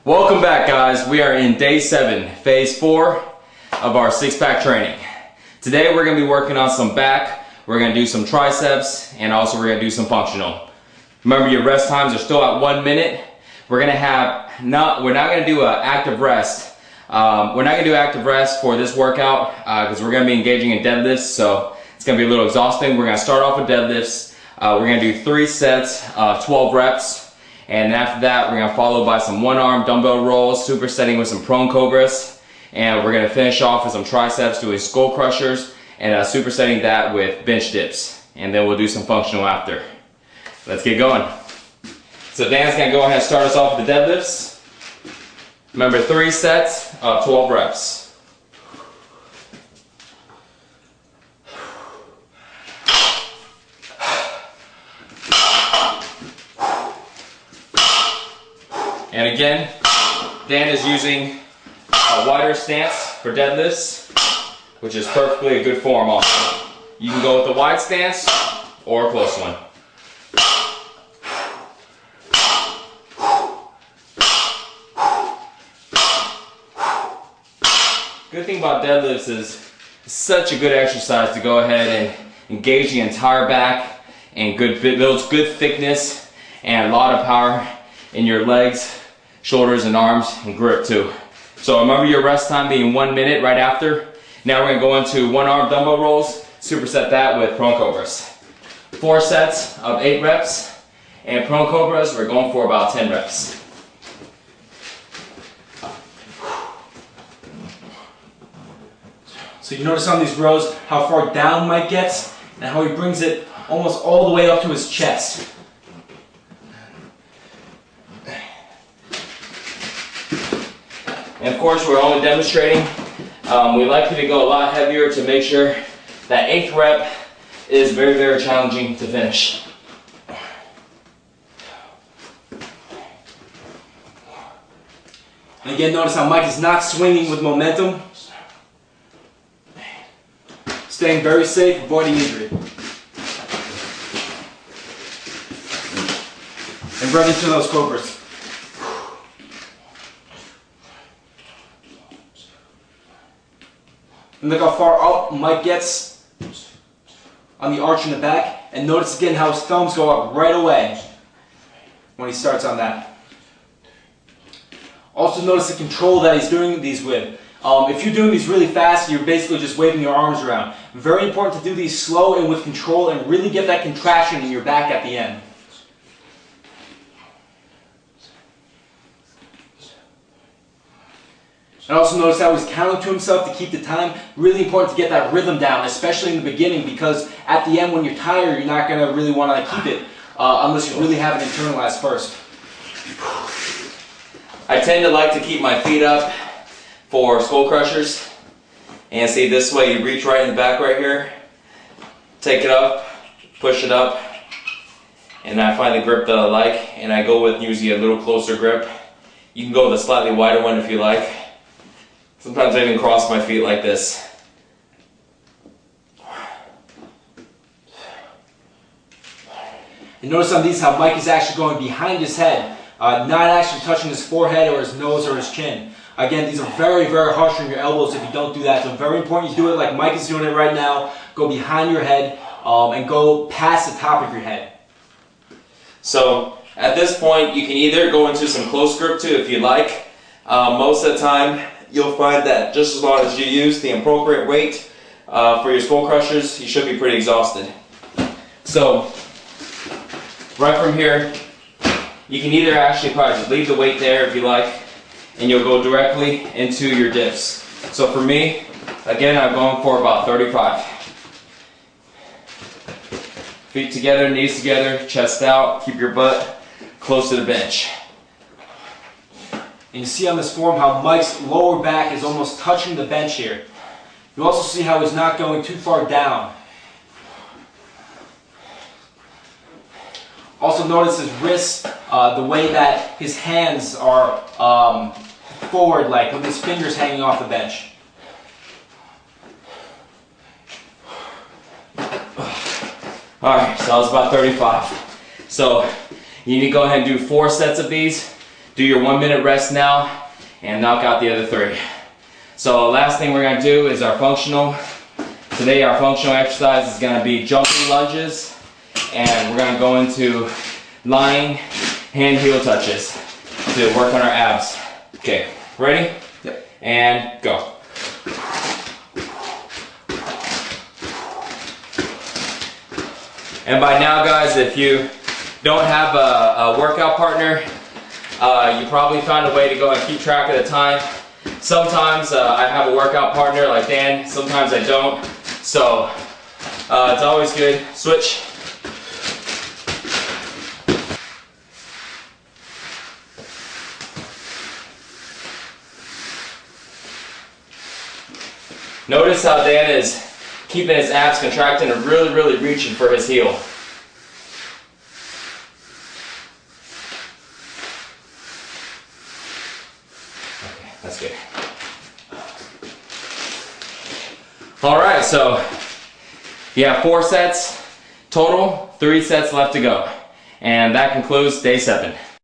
Welcome back, guys. We are in day 7, phase 4 of our 6-pack training. Today we're going to be working on some back, we're going to do some triceps, and also we're going to do some functional. Remember, your rest times are still at 1 minute. We're not going to do an active rest. We're not going to do active rest for this workout because we're going to be engaging in deadlifts, so it's going to be a little exhausting. We're going to start off with deadlifts. We're going to do 3 sets of 12 reps. And after that, we're going to follow by some one-arm dumbbell rolls, supersetting with some prone cobras. And we're going to finish off with some triceps, doing skull crushers, and supersetting that with bench dips. And then we'll do some functional after. Let's get going. So Dan's going to go ahead and start us off with the deadlifts. Remember, 3 sets of 12 reps. And again, Dan is using a wider stance for deadlifts, which is perfectly a good form also. You can go with a wide stance or a close one. Good thing about deadlifts is it's such a good exercise to go ahead and engage the entire back and builds good thickness and a lot of power in your legs, shoulders, and arms, and grip too. So remember your rest time being 1 minute right after. Now we're going to go into one-arm dumbbell rolls, superset that with prone cobras. 4 sets of 8 reps, and prone cobras, we're going for about 10 reps. So you notice on these rows how far down Mike gets and how he brings it almost all the way up to his chest. And of course, we're only demonstrating. We like you to go a lot heavier to make sure that 8th rep is very, very challenging to finish. And again, notice how Mike is not swinging with momentum. Staying very safe, avoiding injury. And run into those cobras. And look how far up Mike gets on the arch in the back. And notice again how his thumbs go up right away when he starts on that. Also notice the control that he's doing these with. If you're doing these really fast, you're basically just waving your arms around. Very important to do these slow and with control and really get that contraction in your back at the end. And also notice how he's counting to himself to keep the time. Really important to get that rhythm down, especially in the beginning, because at the end when you're tired, you're not going to really want to keep it unless you really have it internalized first. I tend to like to keep my feet up for skull crushers. And see, this way you reach right in the back right here, take it up, push it up, and I find the grip that I like, and I go with usually a little closer grip. You can go with a slightly wider one if you like. Sometimes I even cross my feet like this. And notice on these how Mike is actually going behind his head, not actually touching his forehead or his nose or his chin. Again, these are very, very harsh on your elbows if you don't do that. So very important you do it like Mike is doing it right now. Go behind your head and go past the top of your head. So at this point, you can either go into some close grip too if you like. Most of the time, you'll find that just as long as you use the appropriate weight for your skull crushers, you should be pretty exhausted. So right from here, you can either actually probably just leave the weight there if you like, and you'll go directly into your dips. So for me, again, I'm going for about 35. Feet together, knees together, chest out, keep your butt close to the bench. And you see on this form how Mike's lower back is almost touching the bench here. You also see how he's not going too far down. Also notice his wrists, the way that his hands are forward, like with his fingers hanging off the bench. Alright, so that was about 35. So you need to go ahead and do 4 sets of these. Do do your 1 minute rest now and knock out the other 3. So last thing we're gonna do is our functional. Today our functional exercise is gonna be jumping lunges, and we're gonna go into lying hand heel touches to work on our abs. Okay, ready? Yep. And go. And by now, guys, if you don't have a workout partner, you probably found a way to go and keep track of the time. Sometimes I have a workout partner like Dan, sometimes I don't. So it's always good. Switch. Notice how Dan is keeping his abs contracted and really reaching for his heel. Okay, that's good. Alright, so you have 4 sets total, 3 sets left to go. And that concludes day 7.